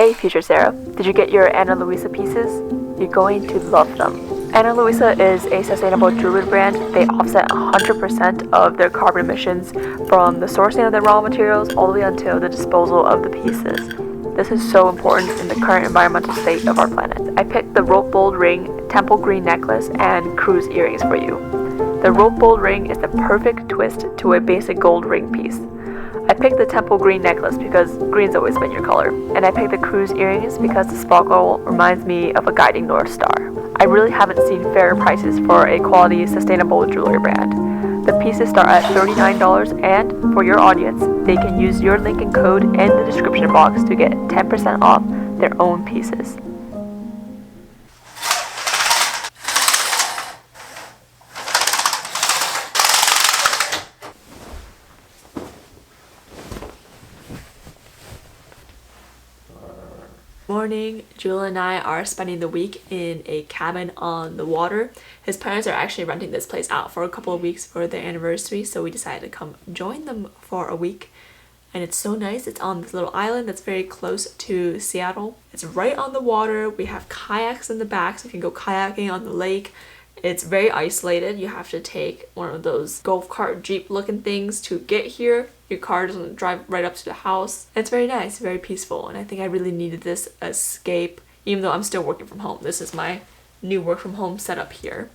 Hey future Sarah, did you get your Ana Luisa pieces? You're going to love them. Ana Luisa is a sustainable jewelry brand. They offset 100% of their carbon emissions from the sourcing of the raw materials all the way until the disposal of the pieces. This is so important in the current environmental state of our planet. I picked the rope bold ring, temple green necklace, and cruise earrings for you. The rope bold ring is the perfect twist to a basic gold ring piece. I picked the temple green necklace because green's always been your color, and I picked the cruise earrings because the sparkle reminds me of a guiding North Star. I really haven't seen fairer prices for a quality, sustainable jewelry brand. The pieces start at $39, and for your audience, they can use your link and code in the description box to get 10% off their own pieces. Morning, Julia and I are spending the week in a cabin on the water. His parents are actually renting this place out for a couple of weeks for their anniversary, so we decided to come join them for a week. And it's so nice. It's on this little island that's very close to Seattle. It's right on the water. We have kayaks in the back, so you can go kayaking on the lake. It's very isolated. You have to take one of those golf cart jeep looking things to get here. Your car doesn't drive right up to the house. It's very nice, very peaceful, and I think I really needed this escape, even though I'm still working from home. This is my new work from home setup here.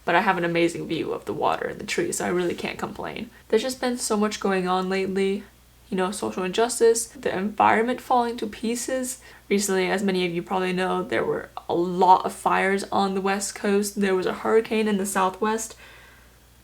But I have an amazing view of the water and the trees, so I really can't complain. There's just been so much going on lately. You know, social injustice, the environment falling to pieces. Recently, as many of you probably know, there were a lot of fires on the West Coast. There was a hurricane in the Southwest.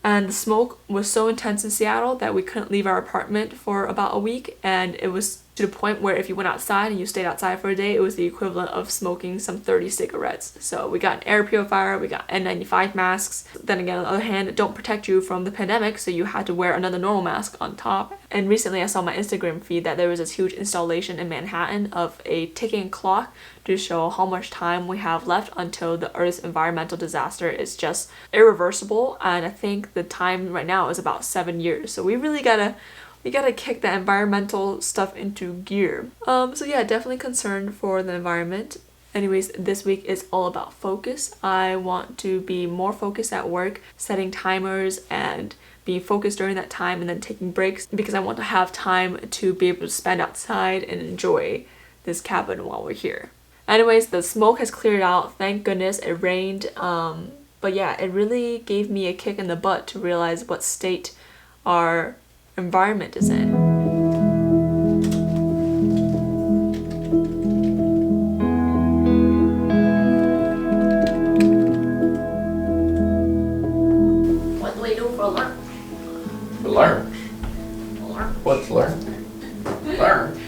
And the smoke was so intense in Seattle that we couldn't leave our apartment for about a week. And it was to the point where if you went outside and you stayed outside for a day, it was the equivalent of smoking some 30 cigarettes. So we got an air purifier, we got N95 masks. Then again, on the other hand, it don't protect you from the pandemic, so you had to wear another normal mask on top. And recently I saw on my Instagram feed that there was this huge installation in Manhattan of a ticking clock to show how much time we have left until the Earth's environmental disaster is just irreversible. And I think the time right now is about 7 years. So we really gotta kick the environmental stuff into gear. So yeah, definitely concerned for the environment. Anyways, this week is all about focus. I want to be more focused at work, setting timers and being focused during that time and then taking breaks because I want to have time to be able to spend outside and enjoy this cabin while we're here. Anyways, the smoke has cleared out. Thank goodness it rained. But yeah, it really gave me a kick in the butt to realize what state our environment is in. What do we do for lunch? For lunch? Lunch. What's lunch? Lunch?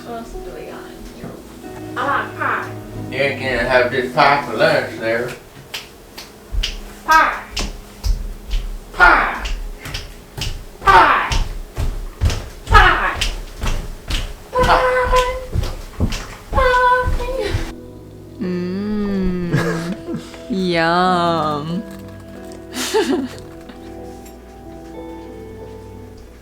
What else do we got in here? I like pie. You can have this pie for lunch there. Pie. Pie! Pie. Pie. Pie. Pie. Yum.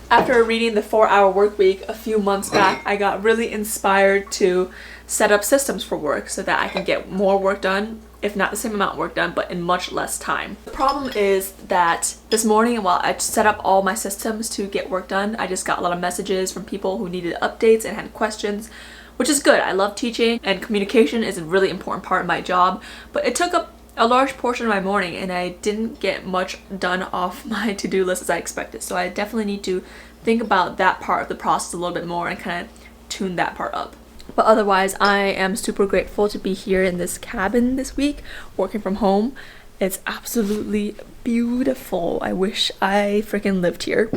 After reading The 4-Hour Workweek a few months back, I got really inspired to set up systems for work so that I can get more work done, if not the same amount of work done, but in much less time. The problem is that this morning, while I set up all my systems to get work done, I just got a lot of messages from people who needed updates and had questions, which is good. I love teaching and communication is a really important part of my job, but it took up a large portion of my morning and I didn't get much done off my to-do list as I expected. So I definitely need to think about that part of the process a little bit more and kind of tune that part up. But otherwise, I am super grateful to be here in this cabin this week, working from home. It's absolutely beautiful. I wish I freaking lived here.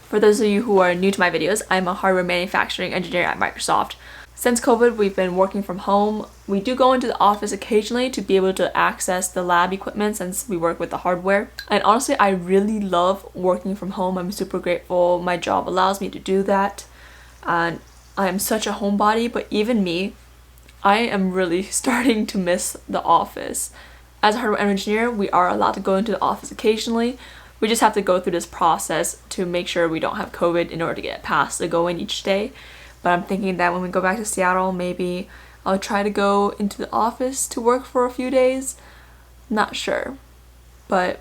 For those of you who are new to my videos, I'm a hardware manufacturing engineer at Microsoft. Since COVID, we've been working from home. We do go into the office occasionally to be able to access the lab equipment since we work with the hardware. And honestly, I really love working from home. I'm super grateful my job allows me to do that. And I am such a homebody, but even me, I am really starting to miss the office. As a hardware engineer, we are allowed to go into the office occasionally. We just have to go through this process to make sure we don't have COVID in order to get past to go in each day. But I'm thinking that when we go back to Seattle, maybe I'll try to go into the office to work for a few days. Not sure. But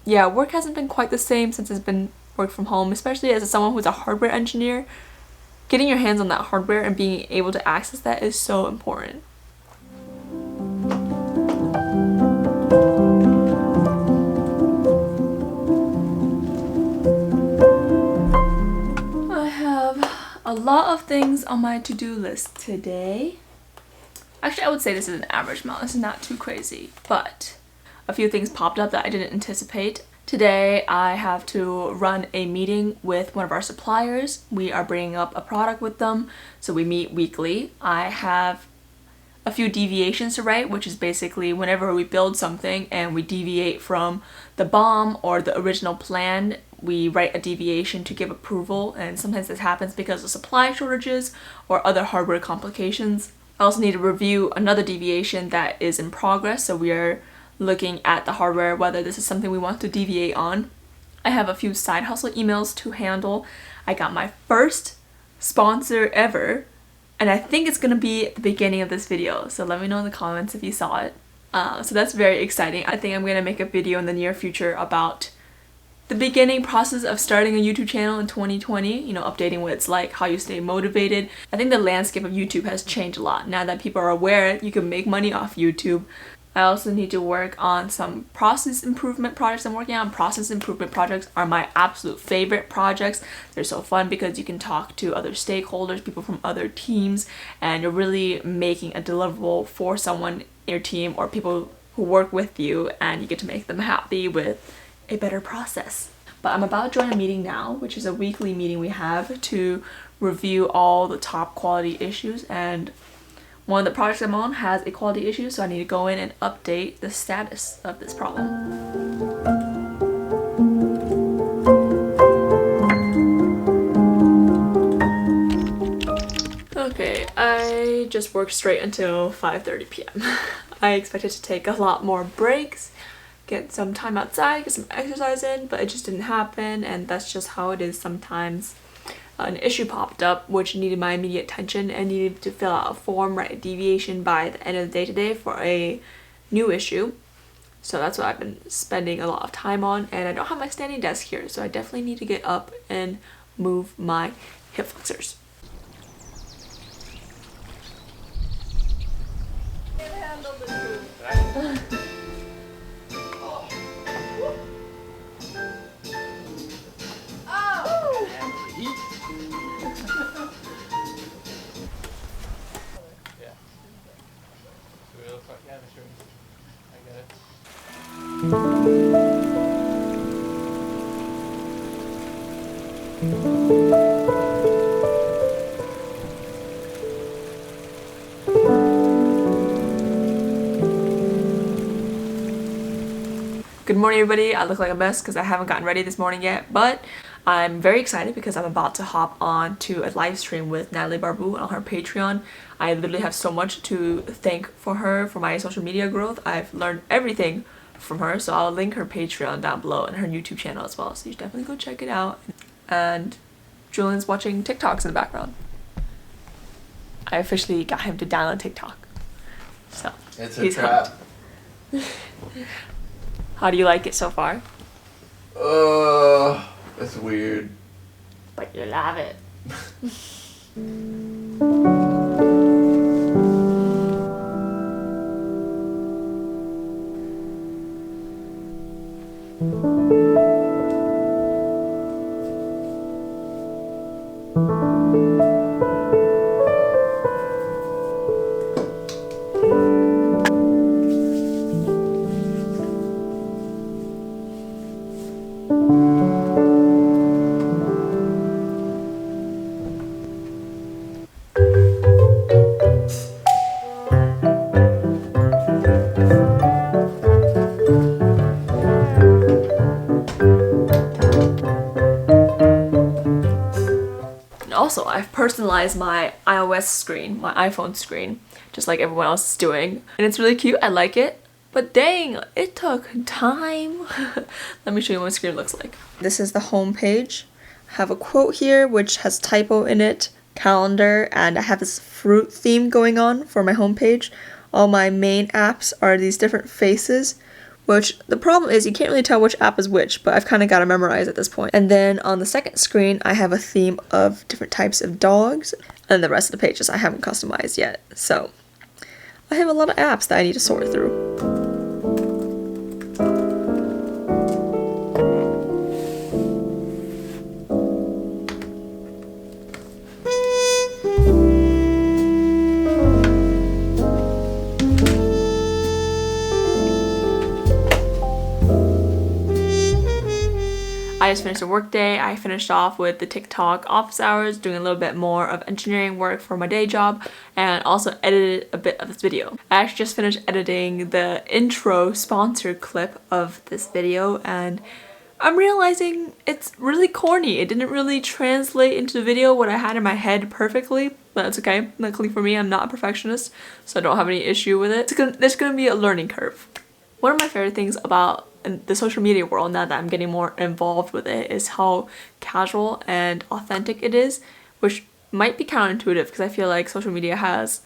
yeah, work hasn't been quite the same since it's been work from home, especially as someone who's a hardware engineer. Getting your hands on that hardware and being able to access that is so important. A lot of things on my to-do list today. Actually, I would say this is an average amount. This is not too crazy, but a few things popped up that I didn't anticipate. Today, I have to run a meeting with one of our suppliers. We are bringing up a product with them, so we meet weekly. I have a few deviations to write, which is basically whenever we build something and we deviate from the BOM or the original plan, we write a deviation to give approval, and sometimes this happens because of supply shortages or other hardware complications. I also need to review another deviation that is in progress, so we are looking at the hardware, whether this is something we want to deviate on. I have a few side hustle emails to handle. I got my first sponsor ever, and I think it's gonna be at the beginning of this video, so let me know in the comments if you saw it. So that's very exciting. I think I'm gonna make a video in the near future about the beginning process of starting a YouTube channel in 2020, you know, updating what it's like, how you stay motivated. I think the landscape of YouTube has changed a lot. Now that people are aware you can make money off YouTube. I also need to work on some process improvement projects I'm working on. Process improvement projects are my absolute favorite projects. They're so fun because you can talk to other stakeholders, people from other teams, and you're really making a deliverable for someone in your team or people who work with you, and you get to make them happy with a better process. But I'm about to join a meeting now, which is a weekly meeting we have to review all the top quality issues, and one of the projects I'm on has a quality issue, so I need to go in and update the status of this problem. Okay, I just worked straight until 5:30 p.m. I expected to take a lot more breaks, get some time outside, get some exercise in, but it just didn't happen, and that's just how it is sometimes. An issue popped up which needed my immediate attention and needed to fill out a form, write a deviation by the end of the day today for a new issue. So that's what I've been spending a lot of time on, and I don't have my standing desk here, so I definitely need to get up and move my hip flexors. Good morning, everybody. I look like a mess because I haven't gotten ready this morning yet, but I'm very excited because I'm about to hop on to a live stream with Natalie Barbu on her Patreon. I literally have so much to thank for her for my social media growth. I've learned everything from her, so I'll link her Patreon down below and her YouTube channel as well, so you should definitely go check it out. And Julian's watching TikToks in the background. I officially got him to download TikTok, so It's a trap. How do you like it so far? That's weird. But you love it. also, I've personalized my iOS screen, my iPhone screen, just like everyone else is doing. And it's really cute, I like it. But dang, it took time. Let me show you what my screen looks like. This is the home page. I have a quote here which has typo in it, calendar, and I have this fruit theme going on for my home page. All my main apps are these different faces, which the problem is you can't really tell which app is which, but I've kind of got to memorize at this point. And then on the second screen, I have a theme of different types of dogs, and the rest of the pages I haven't customized yet. So I have a lot of apps that I need to sort through. I just finished a work day. I finished off with the TikTok office hours, doing a little bit more of engineering work for my day job, and also edited a bit of this video. I actually just finished editing the intro sponsored clip of this video, and I'm realizing it's really corny. It didn't really translate into the video what I had in my head perfectly, but that's okay. Luckily for me, I'm not a perfectionist, so I don't have any issue with it. There's gonna be a learning curve. One of my favorite things about the social media world, now that I'm getting more involved with it, is how casual and authentic it is, which might be counterintuitive because I feel like social media has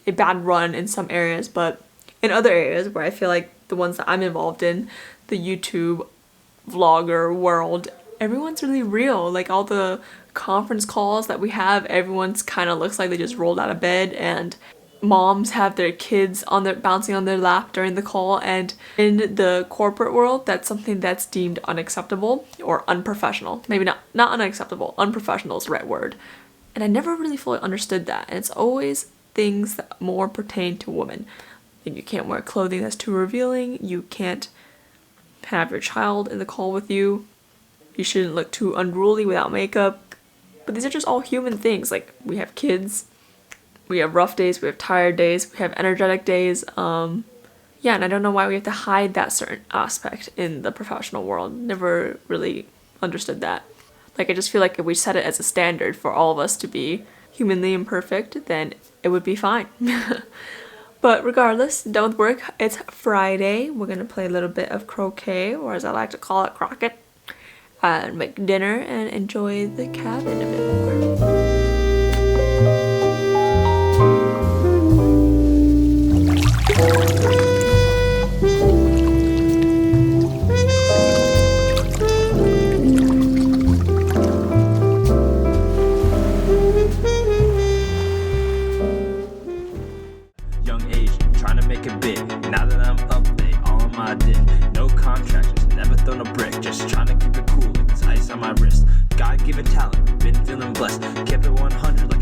a bad run in some areas, but in other areas where I feel like the ones that I'm involved in, the YouTube vlogger world, everyone's really real. Like all the conference calls that we have, everyone's kind of looks like they just rolled out of bed, and moms have their kids bouncing on their lap during the call. And in the corporate world, that's something that's deemed unacceptable or unprofessional. Maybe not unacceptable, unprofessional is the right word. And I never really fully understood that. And it's always things that more pertain to women. And you can't wear clothing that's too revealing. You can't have your child in the call with you. You shouldn't look too unruly without makeup. But these are just all human things. Like, we have kids, we have rough days, we have tired days, we have energetic days. Yeah, and I don't know why we have to hide that certain aspect in the professional world. Never really understood that. Like, I just feel like if we set it as a standard for all of us to be humanly imperfect, then it would be fine. But regardless, done with work. It's Friday. We're gonna play a little bit of croquet, or as I like to call it, croquet, and make dinner and enjoy the cabin a bit more. Given talent, been feeling blessed, kept it 100